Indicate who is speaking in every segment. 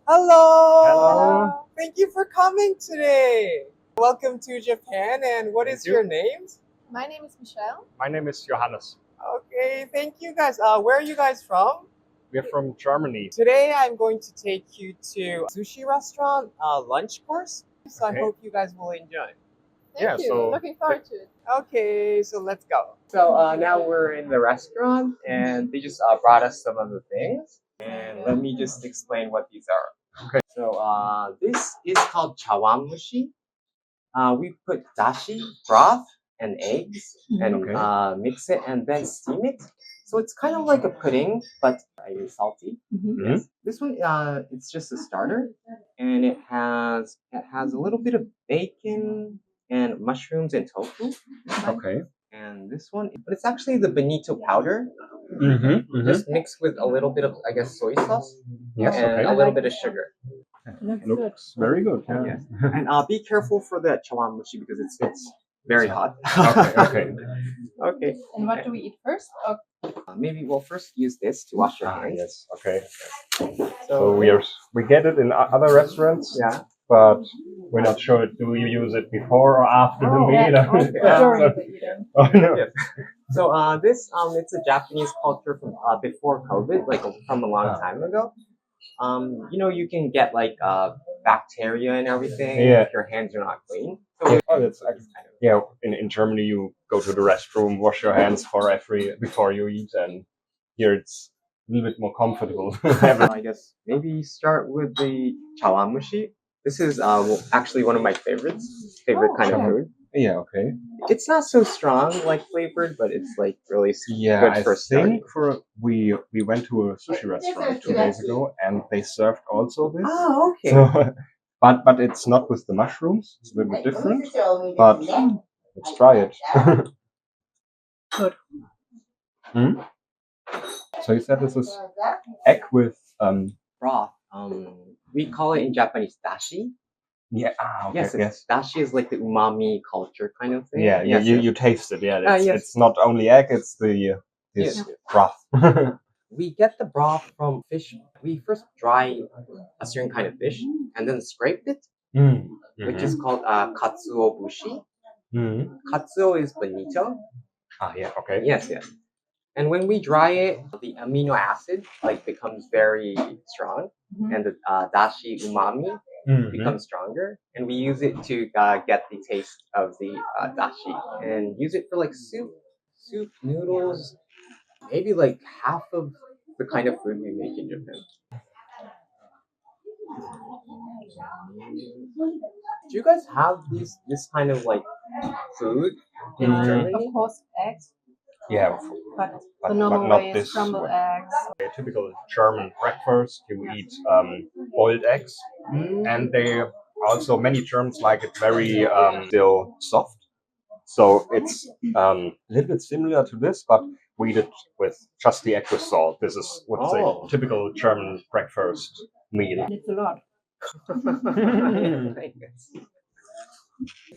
Speaker 1: Hello!
Speaker 2: Hello.
Speaker 1: Thank you for coming today. Welcome to Japan. And what
Speaker 2: Thank
Speaker 1: is
Speaker 2: you.
Speaker 1: your name?
Speaker 3: My name is Michelle.
Speaker 2: My name is Johannes.
Speaker 1: Okay, thank you guys. Where are you guys from?
Speaker 2: We're from Germany.
Speaker 1: Today I'm going to take you to a sushi restaurant, lunch course. So
Speaker 2: Okay.
Speaker 1: I hope you guys will enjoy.
Speaker 3: Thank
Speaker 2: Yeah,
Speaker 3: you.
Speaker 2: so-
Speaker 3: Looking forward to it.
Speaker 1: Okay, so let's go. So now we're in the restaurant and they just brought us some of the things. And let me just explain what these are.
Speaker 2: Okay.
Speaker 1: So this is called chawanmushi. We put dashi, broth, and eggs and
Speaker 2: Okay.
Speaker 1: mix it and then steam it. So it's kind of like a pudding, but salty.
Speaker 3: Mhm.
Speaker 1: Yes. This one, it's just a starter, and it has a little bit of bacon and mushrooms and tofu.
Speaker 2: Okay.
Speaker 1: And this one, but it's actually the bonito powder,
Speaker 2: Mm-hmm.
Speaker 1: just mixed with a little bit of, I guess, soy sauce
Speaker 2: Yes,
Speaker 1: and
Speaker 2: okay.
Speaker 1: a little bit of sugar.
Speaker 2: Looks very good. Yeah.
Speaker 1: Yes. And be careful for the chawanmushi because it's very hot.
Speaker 2: Okay.
Speaker 1: Okay.
Speaker 3: And what do we eat first? Oh,
Speaker 1: Maybe we'll first use this to wash your hands.
Speaker 2: Yes. Okay.
Speaker 1: So
Speaker 2: So we get it in other restaurants,
Speaker 1: yeah.
Speaker 2: but we're not sure. Do you use it before or after the
Speaker 1: Oh,
Speaker 2: meal?
Speaker 3: yeah, during the eating.
Speaker 2: Oh no.
Speaker 1: Yes. So this it's a Japanese culture from before COVID, like from a long time ago. You can get like bacteria and everything
Speaker 2: Yeah.
Speaker 1: if your hands are not clean. So
Speaker 2: Oh, that's yeah. In Germany, you go to the restroom, wash your hands before you eat, and here it's a little bit more comfortable.
Speaker 1: I guess maybe start with the chawanmushi. This is actually one of my favorite kind of
Speaker 3: okay.
Speaker 1: food.
Speaker 2: Yeah. Okay.
Speaker 1: It's not so strong like flavored, but it's like really
Speaker 2: Yeah,
Speaker 1: good
Speaker 2: I
Speaker 1: for starting.
Speaker 2: think we went to a sushi restaurant 2 days ago, and they served also this.
Speaker 1: Oh, okay.
Speaker 2: So, but it's not with the mushrooms. It's a little bit different. But let's try it.
Speaker 3: Good.
Speaker 2: Hmm? So you said this is egg with
Speaker 1: Broth. We call it in Japanese dashi.
Speaker 2: yeah okay
Speaker 1: Yes. Dashi is like the umami culture kind of thing.
Speaker 2: yeah
Speaker 1: Yes,
Speaker 2: you taste it yeah
Speaker 1: yes.
Speaker 2: it's not only egg, it's this
Speaker 1: Yes.
Speaker 2: broth.
Speaker 1: We get the broth from fish. We first dry a certain kind of fish and then scrape it, which is called katsuo bushi. Katsuo is bonito.
Speaker 2: Yeah, okay.
Speaker 1: Yes. And when we dry it, the amino acid becomes very strong, and the dashi umami becomes stronger. And we use it to get the taste of the dashi, and use it for like soup, noodles, maybe like half of the kind of food we make in Japan. Do you guys have this kind of like food in Germany?
Speaker 3: Of course, eggs,
Speaker 2: Yeah,
Speaker 3: but
Speaker 2: but
Speaker 3: the normal
Speaker 2: not
Speaker 3: way
Speaker 2: this
Speaker 3: is scrambled
Speaker 2: one.
Speaker 3: eggs.
Speaker 2: A typical German breakfast, you eat boiled eggs, and they also, many Germans like it very still soft. So it's a little bit similar to this, but we eat it with just the egg with salt. This is what's a typical German breakfast meal.
Speaker 3: It's a lot.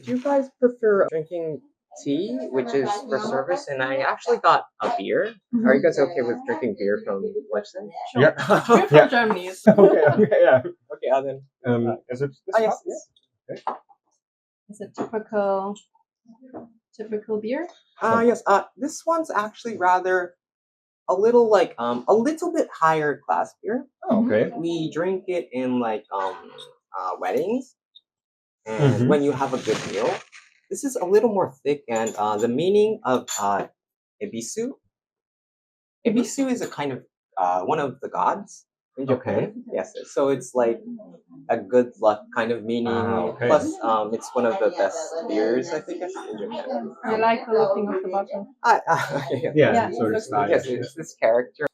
Speaker 1: Do you guys prefer drinking tea, which is for service? And I actually got a beer. Are you guys okay with drinking beer from Lexington?
Speaker 3: Sure.
Speaker 2: Yeah.
Speaker 3: We're from
Speaker 2: Yeah.
Speaker 3: Germany.
Speaker 2: Okay, yeah.
Speaker 1: Okay, then.
Speaker 2: Is it this
Speaker 1: Yes.
Speaker 2: cup? Okay.
Speaker 3: It's a typical beer.
Speaker 1: Yes. This one's actually rather a little bit higher class beer.
Speaker 2: Oh, okay.
Speaker 1: We drink it in weddings and when you have a good meal. This is a little more thick, and the meaning of ebisu. Ebisu is a kind of one of the gods in Japan.
Speaker 2: Okay.
Speaker 1: Yes, so it's like a good luck kind of meaning.
Speaker 2: Okay.
Speaker 1: Plus, it's one of the best beers I think in Japan.
Speaker 3: I like the looking of the bottle.
Speaker 2: Yeah,
Speaker 3: it
Speaker 2: so
Speaker 3: looks
Speaker 2: it's stylish.
Speaker 1: Yes, it's this character.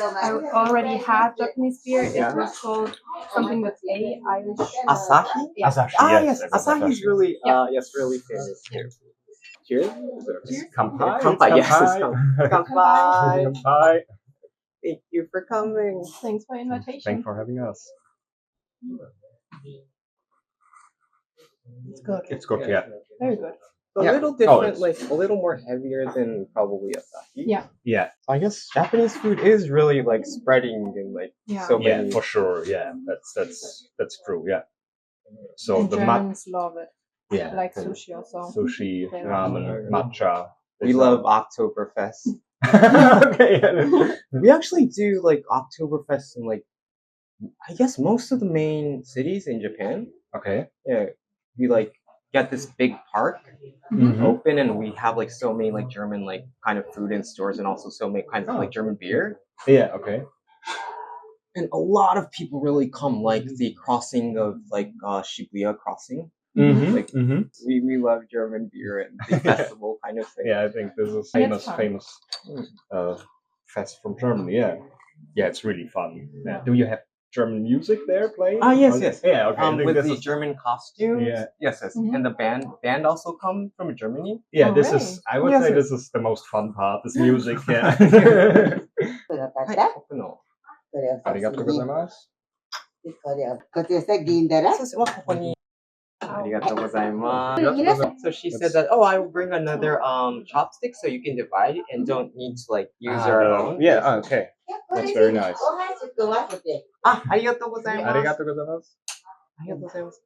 Speaker 3: I already had Japanese beer.
Speaker 1: Yeah.
Speaker 3: It was called something with A. Irish.
Speaker 1: Asahi?
Speaker 3: Yeah.
Speaker 2: Asahi,
Speaker 1: Yes, Asahi is really really famous too. Cheers.
Speaker 3: Cheers.
Speaker 2: Kampai.
Speaker 1: Kampai, yes, it's Kampai.
Speaker 2: Kampai.
Speaker 1: Thank you for coming.
Speaker 3: Thanks for invitation.
Speaker 2: Thanks for having us.
Speaker 3: It's good.
Speaker 2: It's good, yeah.
Speaker 3: Very good.
Speaker 1: A
Speaker 2: Yeah.
Speaker 1: little different, like a little more heavier than probably asahi.
Speaker 3: Yeah.
Speaker 2: Yeah.
Speaker 1: I guess Japanese food is really like spreading in like so
Speaker 2: Yeah,
Speaker 1: many.
Speaker 2: for sure. Yeah, that's true. Yeah. So
Speaker 3: And
Speaker 2: the
Speaker 3: Germans love it.
Speaker 2: yeah,
Speaker 3: Like
Speaker 2: the
Speaker 3: sushi also.
Speaker 2: sushi,
Speaker 3: They
Speaker 2: ramen, matcha.
Speaker 1: We love Oktoberfest.
Speaker 2: Okay.
Speaker 1: We actually do like Oktoberfest in like I guess most of the main cities in Japan.
Speaker 2: Okay.
Speaker 1: Yeah, we like get this big park
Speaker 2: Mhm.
Speaker 1: open, and we have like so many like German like kind of food in stores, and also so many kinds of like German beer.
Speaker 2: Yeah. Okay.
Speaker 1: And a lot of people really come, like the crossing of like Shibuya crossing.
Speaker 2: Mhm.
Speaker 1: Like we love German beer and the festival kind of thing.
Speaker 2: Yeah, I think this is
Speaker 3: And it's
Speaker 2: famous
Speaker 3: fun.
Speaker 2: fest from Germany. Yeah. Yeah, it's really fun. Yeah. Do you have German music there playing?
Speaker 1: Yes, yes.
Speaker 2: Yeah. Okay. I think
Speaker 1: With
Speaker 2: this
Speaker 1: the
Speaker 2: is
Speaker 1: German costumes.
Speaker 2: Yeah.
Speaker 1: Yes, yes.
Speaker 3: Mhm.
Speaker 1: And the band also come from Germany.
Speaker 2: yeah.
Speaker 3: Oh,
Speaker 2: This
Speaker 3: really?
Speaker 2: is I would
Speaker 1: Yes,
Speaker 2: say
Speaker 1: yes.
Speaker 2: this is the most fun part. This music. Yeah.
Speaker 1: はい、僕の。
Speaker 2: ありがとうございます。
Speaker 1: そうです。まあ、ここに。ありがとうございます。So she said that, oh, I will bring another chopstick so you can divide it and don't need to like use your own.
Speaker 2: Yeah. Okay. That's very nice.
Speaker 1: ありがとうございます。
Speaker 2: ありがとうございます。
Speaker 1: ありがとうございます。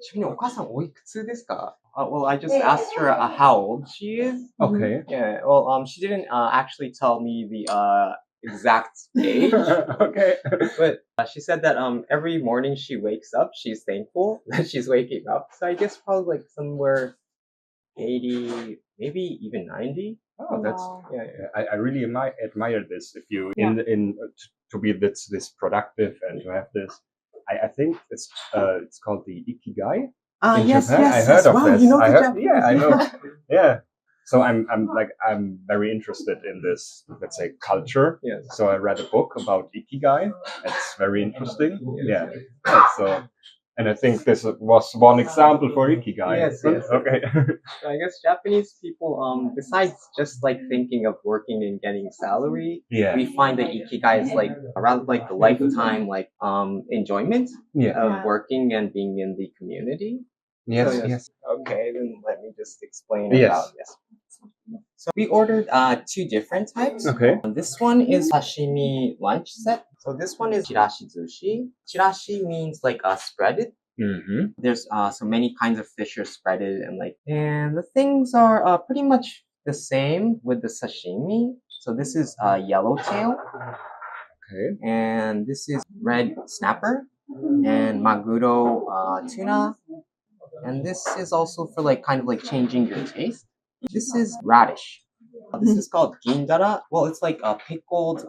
Speaker 1: ちなみにお母さんおいくつですか? Well, I just asked her how old she is.
Speaker 2: Okay.
Speaker 1: Yeah. Well, she didn't actually tell me the exact age.
Speaker 2: Okay.
Speaker 1: But she said that every morning she wakes up, she's thankful that she's waking up. So I guess probably like somewhere 80, maybe even 90.
Speaker 2: Oh, that's
Speaker 3: Wow.
Speaker 2: I really admire this. If you to be this productive and to have this, I think it's called the ikigai. In
Speaker 1: Yes,
Speaker 2: Japan.
Speaker 1: yes.
Speaker 2: I heard of
Speaker 1: wow,
Speaker 2: this.
Speaker 1: You know
Speaker 2: I
Speaker 1: the
Speaker 2: heard,
Speaker 1: Japanese.
Speaker 2: yeah, I know. Yeah. So I'm very interested in this, let's say, culture.
Speaker 1: Yes.
Speaker 2: So I read a book about ikigai. It's very interesting. Yeah. So, and I think this was one example for ikigai.
Speaker 1: Yes, yes.
Speaker 2: Okay.
Speaker 1: So I guess Japanese people, besides just like thinking of working and getting salary,
Speaker 2: Yeah.
Speaker 1: we find that ikigai is like around like the lifetime like enjoyment
Speaker 2: Yeah.
Speaker 1: of working and being in the community.
Speaker 2: Yes.
Speaker 1: So,
Speaker 2: Yes.
Speaker 1: Okay, then let me just explain
Speaker 2: Yes.
Speaker 1: about this. So we ordered two different types.
Speaker 2: Okay.
Speaker 1: This one is sashimi lunch set. So this one is chirashi zushi. Chirashi means like spreaded.
Speaker 2: Mm-hmm.
Speaker 1: There's so many kinds of fish are spreaded and the things are pretty much the same with the sashimi. So this is yellowtail.
Speaker 2: Okay.
Speaker 1: And this is red snapper and maguro tuna. And this is also for like kind of like changing your taste. This is radish. This is called gindara. Well, it's like a pickled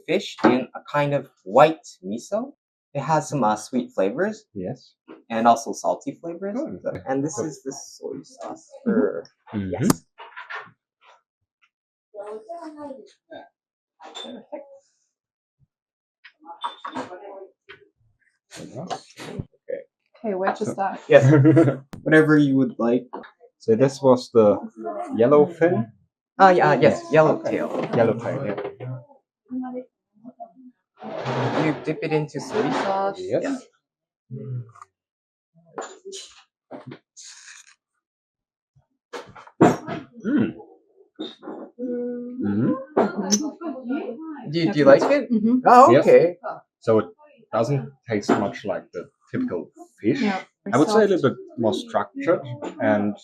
Speaker 1: fish in a kind of white miso. It has some sweet flavors.
Speaker 2: Yes.
Speaker 1: And also salty flavors.
Speaker 2: Oh.
Speaker 1: And this is the soy sauce for
Speaker 2: Mm-hmm.
Speaker 1: yes.
Speaker 3: Okay, where to start?
Speaker 1: Yes. Whatever you would like.
Speaker 2: So this was the yellowfin.
Speaker 1: Yes, yellowtail.
Speaker 2: Yellowtail. Yeah.
Speaker 1: You dip it into soy sauce.
Speaker 2: Yes.
Speaker 1: Yeah.
Speaker 2: Mm. Mm-hmm.
Speaker 1: Do you like it?
Speaker 3: Mm-hmm.
Speaker 1: Oh,
Speaker 2: Yes.
Speaker 1: okay.
Speaker 2: So it doesn't taste much like the typical fish.
Speaker 3: Yeah.
Speaker 2: I would say a little bit more structured, and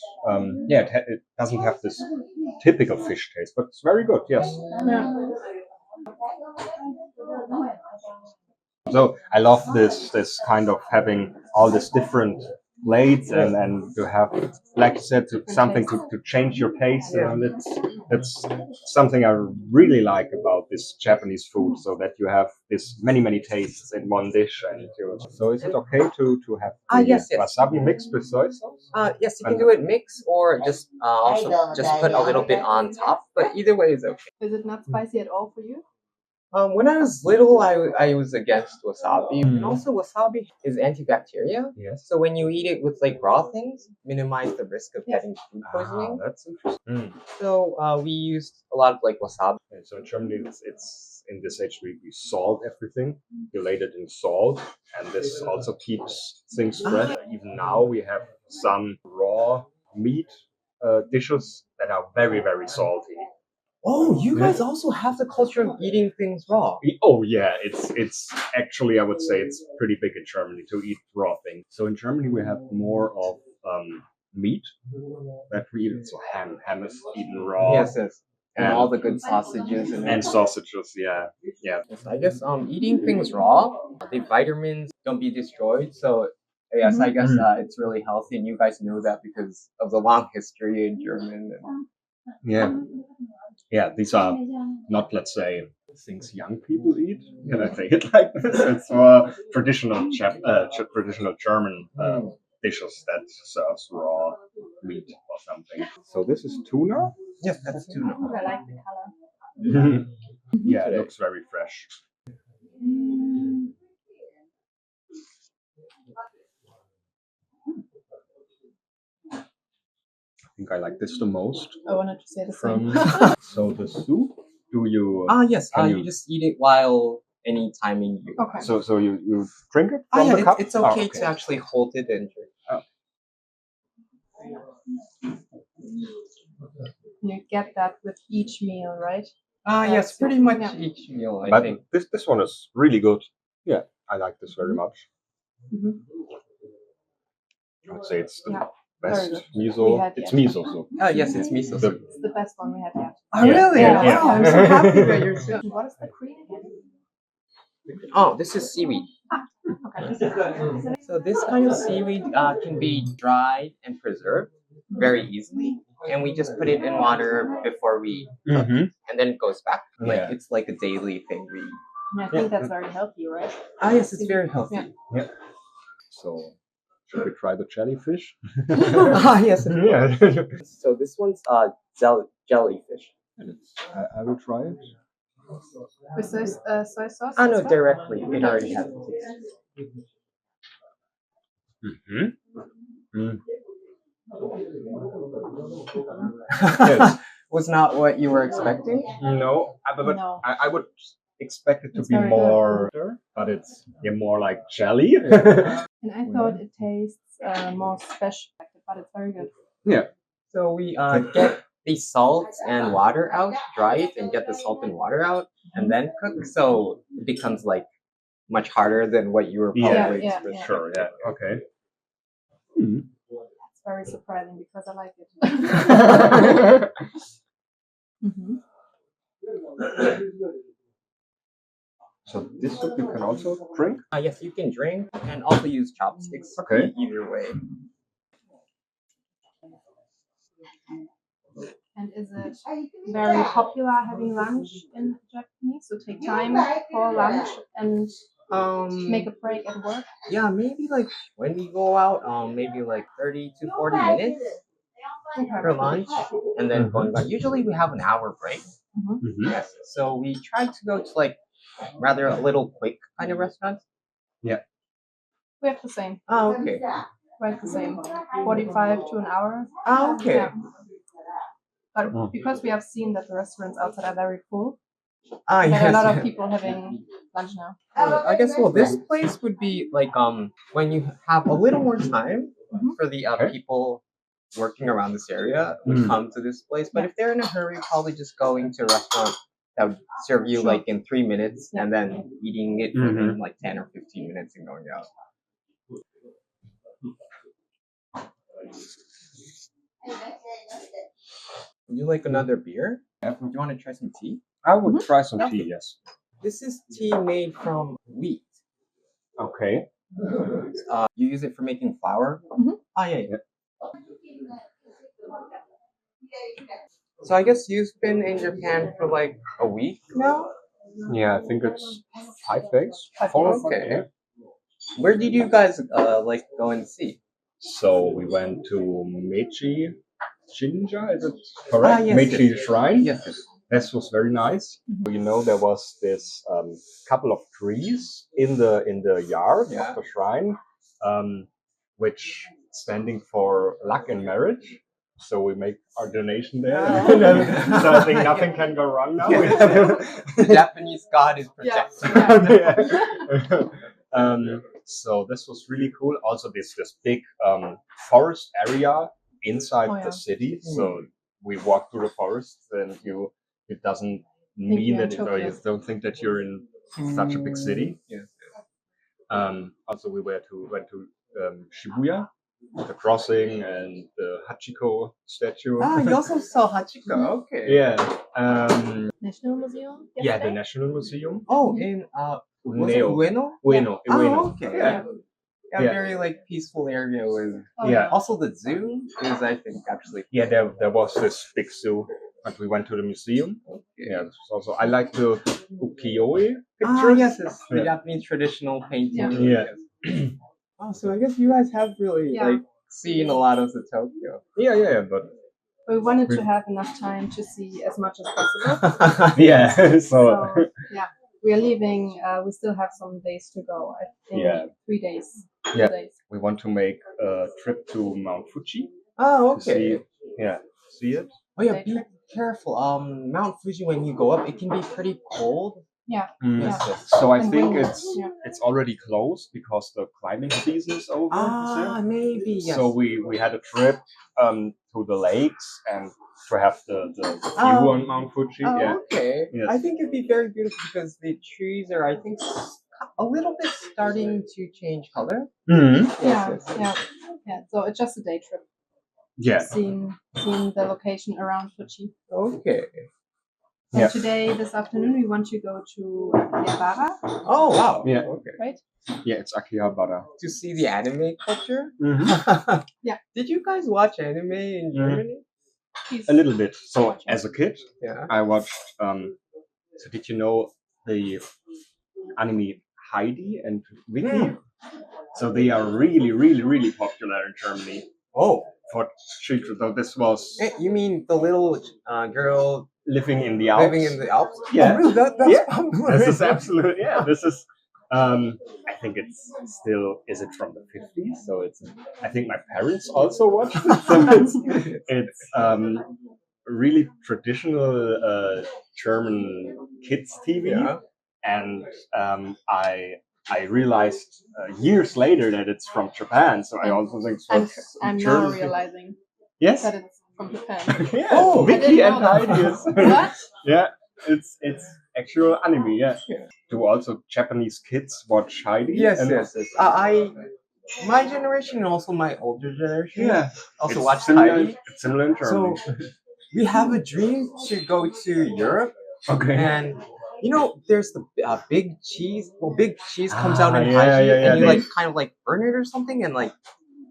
Speaker 2: it doesn't have this typical fish taste, but it's very good. Yes.
Speaker 3: Yeah.
Speaker 2: So I love this kind of having all these different plates and to have, like you said, something to change your taste. And it's something I really like about this Japanese food, so that you have this many tastes in one dish. And so is it okay to have
Speaker 1: Yes.
Speaker 2: wasabi mixed with soy sauce?
Speaker 1: Yes, you can do it mix or just also just put a little bit on top. But either way is okay.
Speaker 3: Is it not spicy at all for you?
Speaker 1: When I was little, I was against wasabi.
Speaker 2: Mm.
Speaker 1: And also, wasabi is antibacterial.
Speaker 2: Yes.
Speaker 1: So when you eat it with like raw things, minimize the risk of getting food poisoning.
Speaker 2: That's interesting.
Speaker 1: So we used a lot of like wasabi.
Speaker 2: And so in Germany, it's in this age we salt everything. You laid it in salt, and this also keeps things fresh. Even now we have some raw meat dishes that are very, very salty.
Speaker 1: Oh, you guys also have the culture of eating things raw.
Speaker 2: Oh yeah, it's actually, I would say it's pretty big in Germany to eat raw things. So in Germany we have more of meat that we eat. So ham is eaten raw.
Speaker 1: Yes, yes. And all the good sausages
Speaker 2: and sausages. Yeah.
Speaker 1: Yes, I guess eating things raw, the vitamins don't be destroyed. So yes, I guess it's really healthy, and you guys know that because of the long history in German.
Speaker 2: Yeah. Yeah, these are not, let's say, things young people eat. Can I say it like this? It's more traditional German dishes that serves raw meat or something. So this is tuna.
Speaker 1: Yes, that's tuna.
Speaker 3: I like the color.
Speaker 2: Yeah, it looks very fresh. I think I like this the most.
Speaker 3: I wanted to say the same.
Speaker 2: So the soup, do you?
Speaker 1: Yes. You just eat it while any timing you.
Speaker 3: Okay.
Speaker 2: So you drink it from the cup?
Speaker 1: It's okay to actually hold it and drink.
Speaker 2: Oh.
Speaker 3: You get that with each meal, right?
Speaker 1: Yes, pretty much each meal. I think
Speaker 2: this one is really good. Yeah, I like this very much. I'd say it's the best miso. It's miso, so.
Speaker 1: Oh yes, it's miso.
Speaker 3: It's the best one we had yet.
Speaker 1: Oh really?
Speaker 2: Yeah.
Speaker 1: Wow, I'm so happy that you're.
Speaker 3: What is the cream again?
Speaker 1: Oh, this is seaweed.
Speaker 3: Okay.
Speaker 1: So this kind of seaweed can be dried and preserved very easily, and we just put it in water before we cook, and then it goes back. Like it's like a daily thing we.
Speaker 3: And I think that's very healthy, right?
Speaker 1: Yes, it's very healthy.
Speaker 2: Yeah. So should we try the jellyfish?
Speaker 1: Yes.
Speaker 2: Yeah.
Speaker 1: So this one's jellyfish.
Speaker 2: I will try it.
Speaker 3: With soy sauce?
Speaker 1: No, directly. It already has the taste.
Speaker 2: Yes.
Speaker 1: Was not what you were expecting?
Speaker 2: No, but
Speaker 3: No.
Speaker 2: I would expect it to
Speaker 3: It's
Speaker 2: be
Speaker 3: very
Speaker 2: more, but it's more like jelly.
Speaker 3: And I thought it tastes more special, but it's very good.
Speaker 2: Yeah.
Speaker 1: So we get the salt and water out, dry it, and get the salt and water out, and then cook. So it becomes like much harder than what you were probably expecting.
Speaker 2: Sure. Yeah. Okay.
Speaker 3: It's very surprising because I like it.
Speaker 2: So this soup you can also drink?
Speaker 1: Yes, you can drink and also use chopsticks.
Speaker 2: Okay.
Speaker 1: Either way.
Speaker 3: And is it very popular having lunch in Japanese? So take time for lunch and make a break at work?
Speaker 1: Yeah, maybe like when we go out, maybe like 30 to 40 minutes for lunch, and then going back. Usually we have an hour break. Yes, so we try to go to like rather a little quick kind of restaurants.
Speaker 2: Yeah.
Speaker 3: We have the same.
Speaker 1: Oh, okay.
Speaker 3: We have the same. 45 to an hour.
Speaker 1: Oh, okay.
Speaker 3: Yeah. But because we have seen that the restaurants outside are very full,
Speaker 1: Yes.
Speaker 3: there are a lot of people having lunch now.
Speaker 1: I guess this place would be like when you have a little more time for the people working around this area would come to this place. But if they're in a hurry, probably just going to a restaurant that would serve you like in 3 minutes and then eating it within like 10 or 15 minutes and going out. Would you like another beer? Do you want to try some tea?
Speaker 2: I would try some tea, yes.
Speaker 1: This is tea made from wheat.
Speaker 2: Okay.
Speaker 1: You use it for making flour? Yeah. So I guess you've been in Japan for like a week now?
Speaker 2: Yeah, I think it's 5 days. 4 or 5 days.
Speaker 1: Where did you guys like go and see?
Speaker 2: So we went to Meiji Jinja, is it correct?
Speaker 1: Yes,
Speaker 2: Meiji Shrine.
Speaker 1: Yes.
Speaker 2: This was very nice. You know, there was this couple of trees in the yard of the shrine, which standing for luck and marriage. So we make our donation there. So I think nothing can go wrong now.
Speaker 1: The Japanese god is protected.
Speaker 2: So this was really cool. Also, this big forest area inside
Speaker 3: Oh, yeah.
Speaker 2: the city. So we walk through the forest, and it doesn't mean
Speaker 3: you're in
Speaker 2: that or you
Speaker 3: Tokyo.
Speaker 2: don't think that you're in such a big city.
Speaker 1: Yes.
Speaker 2: Also, we went to Shibuya, the crossing, and the Hachiko statue.
Speaker 1: Ah, you also saw Hachiko. Okay.
Speaker 2: Yeah.
Speaker 3: National Museum.
Speaker 2: Yeah, the
Speaker 3: yesterday?
Speaker 2: National Museum.
Speaker 1: Oh, in was it
Speaker 2: Uneo.
Speaker 1: Ueno?
Speaker 2: Ueno.
Speaker 1: Oh,
Speaker 2: Ueno.
Speaker 1: okay.
Speaker 2: Yeah.
Speaker 1: Yeah,
Speaker 2: Yeah.
Speaker 1: very like peaceful area with.
Speaker 3: Oh,
Speaker 2: Yeah.
Speaker 1: Also, the zoo is, I think, actually.
Speaker 2: Yeah, there was this big zoo, and we went to the museum. Yeah, this was also I like the ukiyo-e pictures.
Speaker 1: Ah, yes, it's the
Speaker 2: Yeah.
Speaker 1: Japanese traditional painting.
Speaker 2: Yeah.
Speaker 1: Yes. Oh, so I guess you guys have really like seen a lot of the Tokyo.
Speaker 2: Yeah, but
Speaker 3: We wanted to have enough time to see as much as possible.
Speaker 2: yeah,
Speaker 3: So yeah, we are leaving. We still have some days to go. I think
Speaker 2: Yeah.
Speaker 3: 3 days.
Speaker 2: Yeah.
Speaker 3: 2 days.
Speaker 2: we want to make a trip to Mount Fuji
Speaker 1: Oh,
Speaker 2: to see,
Speaker 1: okay.
Speaker 2: see it.
Speaker 1: Oh yeah,
Speaker 3: Day
Speaker 1: be
Speaker 3: trip.
Speaker 1: careful. Mount Fuji when you go up, it can be pretty cold.
Speaker 3: Yeah.
Speaker 1: Yes, yes.
Speaker 2: So I
Speaker 3: And
Speaker 2: think
Speaker 3: windy.
Speaker 2: it's
Speaker 3: Yeah.
Speaker 2: it's already closed because the climbing season is over.
Speaker 1: Ah, maybe. Yes.
Speaker 2: So we had a trip to the lakes and to have the view
Speaker 1: Oh.
Speaker 2: on Mount Fuji.
Speaker 1: Oh,
Speaker 2: Yeah.
Speaker 1: okay.
Speaker 2: Yes.
Speaker 1: I think it'd be very beautiful because the trees are, I think, a little bit starting to change color.
Speaker 2: Mm-hmm.
Speaker 3: Yeah. So it's just a day trip.
Speaker 2: Yeah.
Speaker 3: Seeing the location around Fuji.
Speaker 1: Okay.
Speaker 3: And
Speaker 2: Yeah.
Speaker 3: today, this afternoon, we want to go to Akihabara,
Speaker 1: Oh wow.
Speaker 2: Yeah.
Speaker 1: Okay.
Speaker 3: right?
Speaker 2: Yeah, it's Akihabara.
Speaker 1: To see the anime culture.
Speaker 2: Mm-hmm.
Speaker 3: Yeah.
Speaker 1: Did you guys watch anime in Germany?
Speaker 3: Please.
Speaker 2: A little bit. So
Speaker 3: Watching.
Speaker 2: as a kid,
Speaker 1: Yeah.
Speaker 2: I watched. So did you know the anime Heidi and Vicky? So they are really, really, really popular in Germany
Speaker 1: Oh.
Speaker 2: for children. So this was
Speaker 1: You mean the little girl
Speaker 2: living in the Alps.
Speaker 1: living in the Alps?
Speaker 2: Yeah.
Speaker 1: Oh, really? That's
Speaker 2: Yeah.
Speaker 1: popular.
Speaker 2: This is absolute. Yeah, this is. I think it's still. Is it from the 50s? So it's. I think my parents also watched it. So it's really traditional German kids TV,
Speaker 1: Yeah.
Speaker 2: and I realized years later that it's from Japan. So I also think it's
Speaker 3: I'm now
Speaker 2: German.
Speaker 3: realizing
Speaker 2: Yes.
Speaker 3: that it's from Japan.
Speaker 2: Yeah.
Speaker 1: Oh,
Speaker 3: I
Speaker 2: Vicky
Speaker 3: didn't
Speaker 2: and
Speaker 3: know that.
Speaker 2: Heidi is.
Speaker 3: What?
Speaker 2: Yeah, it's actual anime. Yeah.
Speaker 1: Yeah.
Speaker 2: Do also Japanese kids watch Heidi?
Speaker 1: Yes,
Speaker 2: And-
Speaker 1: yes, yes. My generation and also my older generation
Speaker 2: Yeah.
Speaker 1: also
Speaker 2: It's
Speaker 1: watch
Speaker 2: similar,
Speaker 1: Heidi.
Speaker 2: It's similar in Germany.
Speaker 1: So we have a dream to go to Europe,
Speaker 2: okay.
Speaker 1: and you know, there's the big cheese. Well, big cheese comes out in
Speaker 2: yeah,
Speaker 1: Heidi,
Speaker 2: yeah, yeah,
Speaker 1: and you
Speaker 2: they-
Speaker 1: like kind of like burn it or something, and like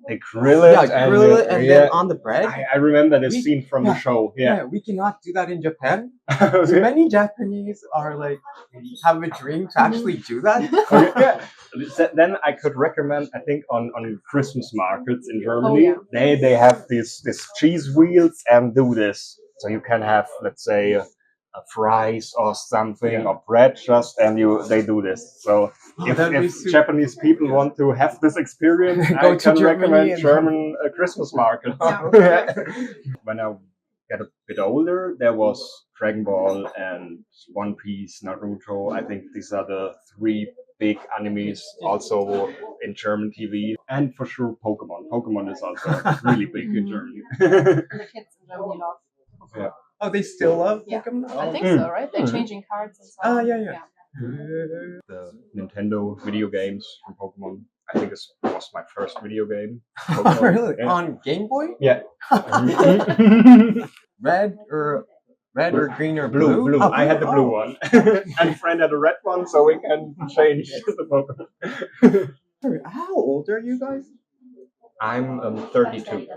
Speaker 2: They grill it.
Speaker 1: grill it, and then on the bread.
Speaker 2: I remember this
Speaker 1: We-
Speaker 2: scene from the show. Yeah.
Speaker 1: We cannot do that in Japan.
Speaker 2: Okay.
Speaker 1: Many Japanese are like have a dream to actually do that.
Speaker 2: Okay, yeah. Then I could recommend. I think on Christmas markets in Germany, they have these cheese wheels and do this. So you can have, let's say, fries or something or bread just, and they do this. So
Speaker 1: that'd be
Speaker 2: if
Speaker 1: super
Speaker 2: Japanese people want to have this experience,
Speaker 1: Go
Speaker 2: I
Speaker 1: to
Speaker 2: can
Speaker 1: Germany
Speaker 2: recommend
Speaker 1: and-
Speaker 2: German Christmas markets.
Speaker 3: Yeah.
Speaker 2: When I get a bit older, there was Dragon Ball and One Piece, Naruto. I think these are the three big animes also in German TV, and for sure Pokemon. Pokemon is also really big in Germany.
Speaker 3: And the kids in Germany love.
Speaker 2: Yeah.
Speaker 1: Oh, they still love
Speaker 3: Yeah.
Speaker 1: Pokemon?
Speaker 3: I think
Speaker 2: Mm.
Speaker 3: so, right? They're changing cards and so on.
Speaker 1: yeah.
Speaker 2: The Nintendo video games from Pokemon. I think it was my first video game.
Speaker 1: Oh,
Speaker 2: Pokemon.
Speaker 1: really?
Speaker 2: Yeah.
Speaker 1: On Game Boy?
Speaker 2: Yeah.
Speaker 1: Red or green or
Speaker 2: Blue,
Speaker 1: blue?
Speaker 2: blue.
Speaker 1: Oh,
Speaker 2: I had the blue
Speaker 1: oh.
Speaker 2: one, and a friend had a red one, so we can change the Pokemon.
Speaker 1: How old are you guys?
Speaker 2: I'm 32.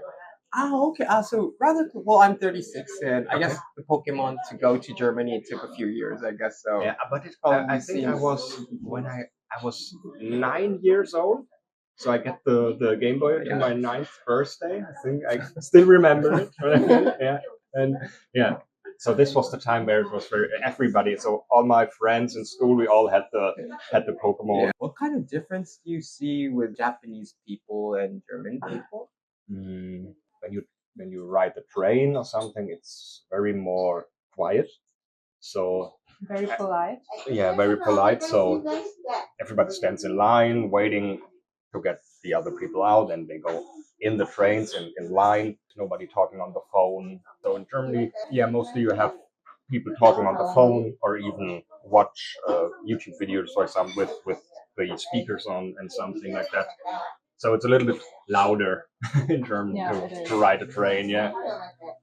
Speaker 1: Oh, okay. So rather, well, I'm 36, and I guess the Pokemon to go to Germany it took a few years. I guess so.
Speaker 2: Yeah, but it,
Speaker 1: Probably
Speaker 2: I think I
Speaker 1: seems-
Speaker 2: was when I was 9 years old. So I get the Game Boy in my 9th birthday. I think I still remember it. Yeah, and yeah. So this was the time where it was everybody. So all my friends in school, we all had the Pokemon.
Speaker 1: Yeah. What kind of difference do you see with Japanese people and German people?
Speaker 2: When you ride the train or something, it's very more quiet. So
Speaker 3: Very polite.
Speaker 2: yeah, very polite. So everybody stands in line, waiting to get the other people out, and they go in the trains in line. Nobody talking on the phone. So in Germany, yeah, mostly you have people talking on the phone or even watch YouTube videos, for example, with the speakers on and something like that. So it's a little bit louder in German to ride a train. Yeah.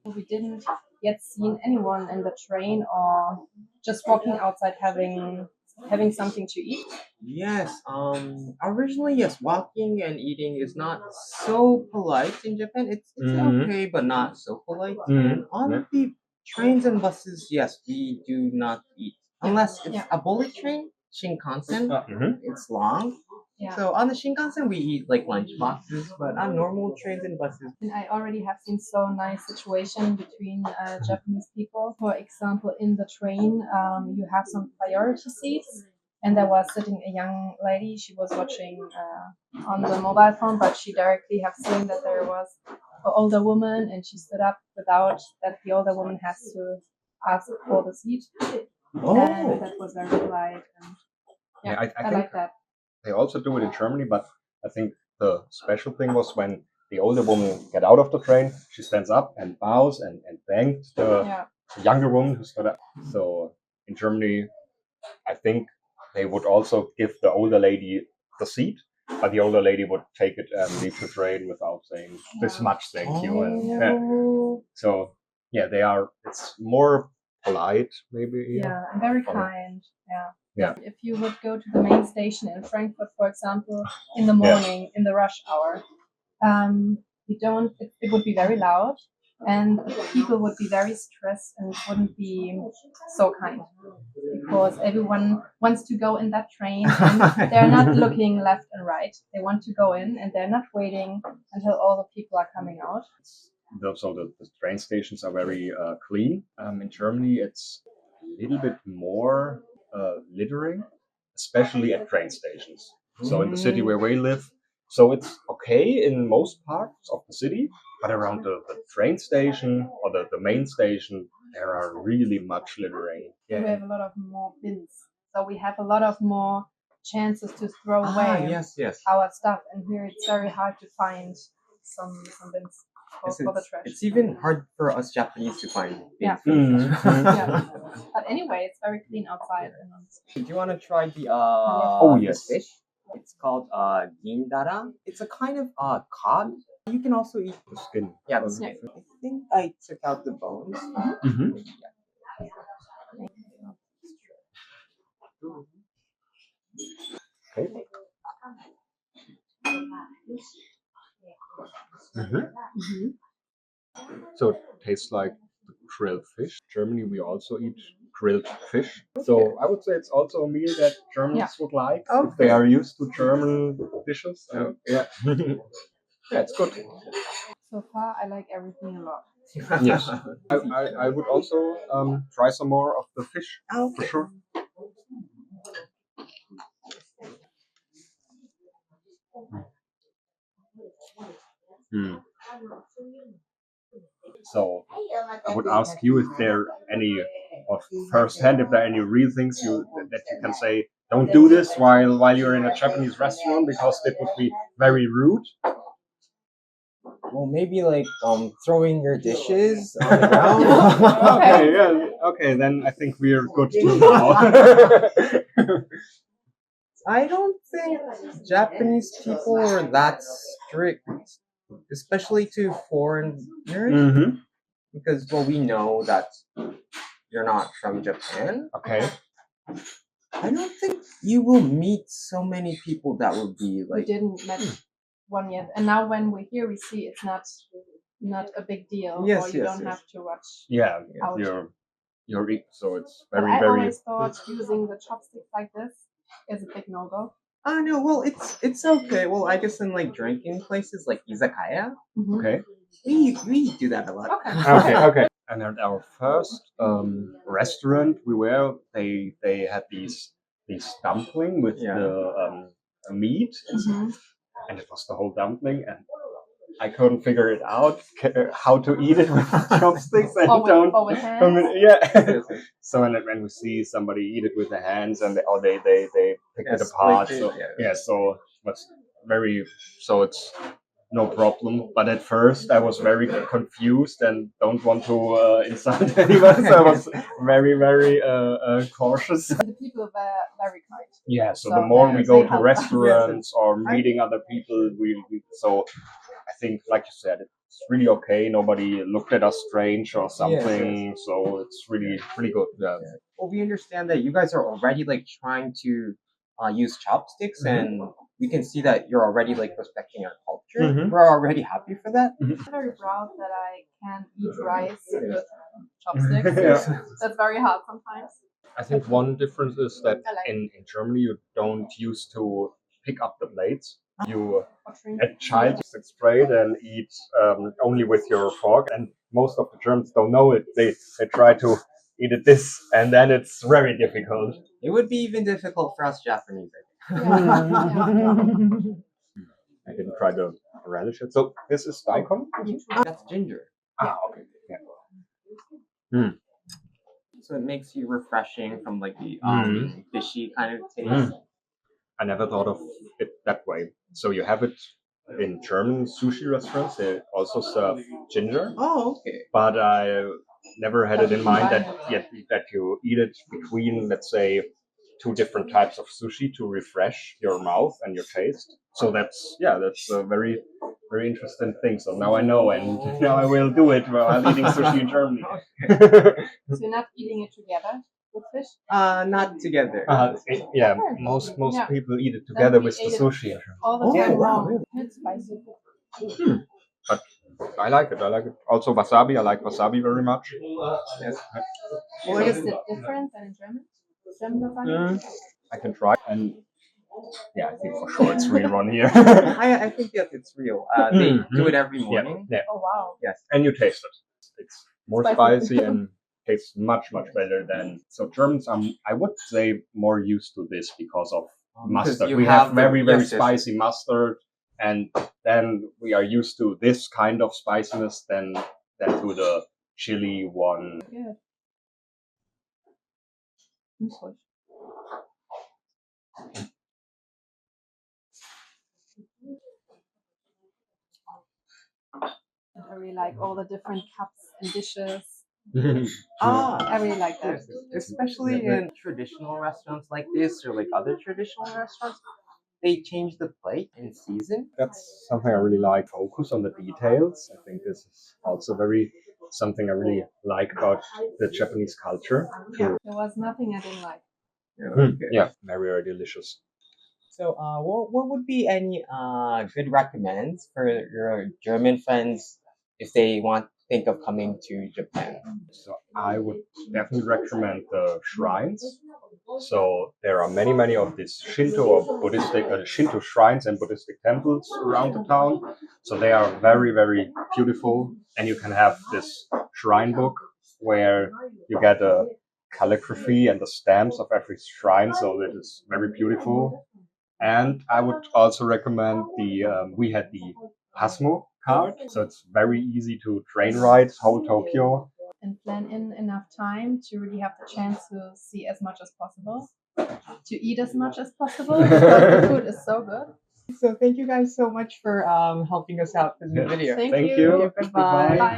Speaker 3: We didn't yet seen anyone in the train or just walking outside having something to eat.
Speaker 1: Yes. Originally, yes, walking and eating is not so polite in Japan. It's okay, but not so polite. And on the trains and buses, yes, we do not eat unless it's a bullet train, Shinkansen. It's long.
Speaker 3: Yeah.
Speaker 1: So on the Shinkansen, we eat like lunch boxes, but on normal trains and buses,
Speaker 3: And I already have seen so nice situation between Japanese people. For example, in the train, you have some priority seats, and there was sitting a young lady. She was watching on the mobile phone, but she directly have seen that there was an older woman, and she stood up without that the older woman has to ask for the seat. And that was very polite. And
Speaker 2: Yeah, I
Speaker 3: I
Speaker 2: think
Speaker 3: like that.
Speaker 2: they also do it in Germany, but I think the special thing was when the older woman get out of the train, she stands up and bows and thanked the younger woman who stood up. So in Germany, I think they would also give the older lady the seat, but the older lady would take it and leave the train without saying this much thank you. And so yeah, they are. It's more polite, maybe.
Speaker 3: Yeah, and very kind. Yeah. If you would go to the main station in Frankfurt, for example, in the morning, in the rush hour, you don't. It would be very loud, and people would be very stressed and wouldn't be so kind because everyone wants to go in that train and they're not looking left and right. They want to go in and they're not waiting until all the people are coming out.
Speaker 2: So the train stations are very clean. In Germany, it's a little bit more littering, especially at train stations. So in the city where we live, so it's okay in most parts of the city, but around the train station or the main station, there are really much littering.
Speaker 3: We have a lot of more bins, so we have a lot of more chances to throw away our stuff. And here it's very hard to find some bins. For the trash.
Speaker 1: It's even hard for us Japanese to find.
Speaker 3: Yeah. But anyway, it's very clean outside.
Speaker 1: Do you want to try the
Speaker 2: yes,
Speaker 1: fish? It's called gindara. It's a kind of cod. You can also eat
Speaker 2: the skin.
Speaker 1: Yeah, the skin. I think I took out the bones.
Speaker 2: Okay. So it tastes like grilled fish. In Germany, we also eat grilled fish. So I would say it's also a meal that Germans would like if they are used to German dishes. Yeah, it's good.
Speaker 3: So far, I like everything a lot.
Speaker 2: Yes, I would also try some more of the fish for sure. So I would ask you if there are any of firsthand, if there are any real things that you can say, don't do this while you're in a Japanese restaurant because it would be very rude.
Speaker 1: Well, maybe like throwing your dishes on the ground.
Speaker 2: Okay, then I think we're good to now.
Speaker 1: I don't think Japanese people are that strict, especially to foreigners, because we know that you're not from Japan.
Speaker 2: Okay.
Speaker 1: I don't think you will meet so many people that would be like.
Speaker 3: We didn't met one yet, and now when we're here, we see it's not a big deal.
Speaker 1: Yes,
Speaker 3: you don't have to watch.
Speaker 2: Yeah,
Speaker 3: out.
Speaker 2: you're so it's
Speaker 3: But
Speaker 2: very
Speaker 3: I
Speaker 2: very.
Speaker 3: always thought using the chopsticks like this is a big no-go.
Speaker 1: Oh no, well it's okay. Well, I guess in like drinking places like izakaya,
Speaker 2: Okay.
Speaker 1: we do that a lot.
Speaker 2: Okay. And at our first restaurant we were, they had these dumpling with the meat, and it was the whole dumpling, and I couldn't figure it out how to eat it with chopsticks.
Speaker 3: Or with hands.
Speaker 2: Yeah. So when we see somebody eat it with their hands and they pick it apart. So so it's no problem. But at first, I was very confused and don't want to insult anyone. So I was very cautious.
Speaker 3: The people were very kind.
Speaker 2: Yeah. So
Speaker 3: So
Speaker 2: the more we go
Speaker 3: they
Speaker 2: to
Speaker 3: help us.
Speaker 2: restaurants or meeting other people, so I think, like you said, it's really okay. Nobody looked at us strange or something.
Speaker 1: Yes.
Speaker 2: So it's really good. Yeah.
Speaker 1: Well, we understand that you guys are already like trying to use chopsticks, and we can see that you're already like respecting our culture. We're already happy for that.
Speaker 3: I'm very proud that I can eat rice with chopsticks.
Speaker 2: Yeah.
Speaker 3: That's very hard sometimes.
Speaker 2: I think one difference is that
Speaker 3: I like
Speaker 2: in Germany you don't used to pick up the plates. You
Speaker 3: pottery.
Speaker 2: a child sit straight and eat only with your fork, and most of the Germans don't know it. They try to eat it this, and then it's very difficult.
Speaker 1: It would be even difficult for us Japanese.
Speaker 2: I didn't try the relish it. So this is daikon.
Speaker 1: That's ginger.
Speaker 2: Okay. Yeah.
Speaker 1: So it makes you refreshing from like the fishy kind of taste.
Speaker 2: I never thought of it that way. So you have it in German sushi restaurants. They also serve ginger,
Speaker 1: Oh, okay.
Speaker 2: but I never had it in mind that you eat it between, let's say, two different types of sushi to refresh your mouth and your taste. So that's a very interesting thing. So now I know, and now I will do it while eating sushi in Germany.
Speaker 3: So you're not eating it together with fish?
Speaker 1: Not together.
Speaker 2: Most
Speaker 3: Yeah.
Speaker 2: people eat it together
Speaker 3: we
Speaker 2: with the
Speaker 3: ate it
Speaker 2: sushi.
Speaker 3: All the time.
Speaker 1: wow,
Speaker 3: Wow. It's spicy.
Speaker 2: But I like it. Also wasabi. I like wasabi very much.
Speaker 1: Yes.
Speaker 3: Well, is it different than in German? German wasabi?
Speaker 2: I can try, and yeah, I think for sure it's real one here.
Speaker 1: I think that it's real. They do it every morning.
Speaker 2: Yeah,
Speaker 3: Oh wow.
Speaker 1: Yes.
Speaker 2: and you taste it. It's more spicy and tastes much better than. So Germans, I would say more used to this because of mustard.
Speaker 1: you
Speaker 2: We
Speaker 1: have
Speaker 2: have very
Speaker 1: the- yes, yes,
Speaker 2: spicy mustard, and then we are used to this kind of spiciness than to the chili one.
Speaker 3: Good. Good. I really like all the different cups and dishes. I really like that.
Speaker 1: Especially in traditional restaurants like this or like other traditional restaurants, they change the plate in season.
Speaker 2: That's something I really like. Focus on the details. I think this is also something I really like about the Japanese culture.
Speaker 3: There was nothing I didn't like.
Speaker 2: Yeah, very delicious.
Speaker 1: So, what would be any good recommends for your German friends if they want to think of coming to Japan?
Speaker 2: So I would definitely recommend the shrines. So there are many of these Shinto or Buddhistic Shinto shrines and Buddhistic temples around the town. So they are very beautiful, and you can have this shrine book where you get a calligraphy and the stamps of every shrine. So it is very beautiful. And I would also recommend we had the Pasmo card, so it's very easy to train ride whole Tokyo.
Speaker 3: And plan in enough time to really have the chance to see as much as possible, to eat as much as possible, because the food is so good.
Speaker 1: So, thank you guys so much for helping us out with the video.
Speaker 3: Thank
Speaker 2: Thank
Speaker 3: you.
Speaker 2: you.
Speaker 1: Okay, bye-bye.
Speaker 3: Bye.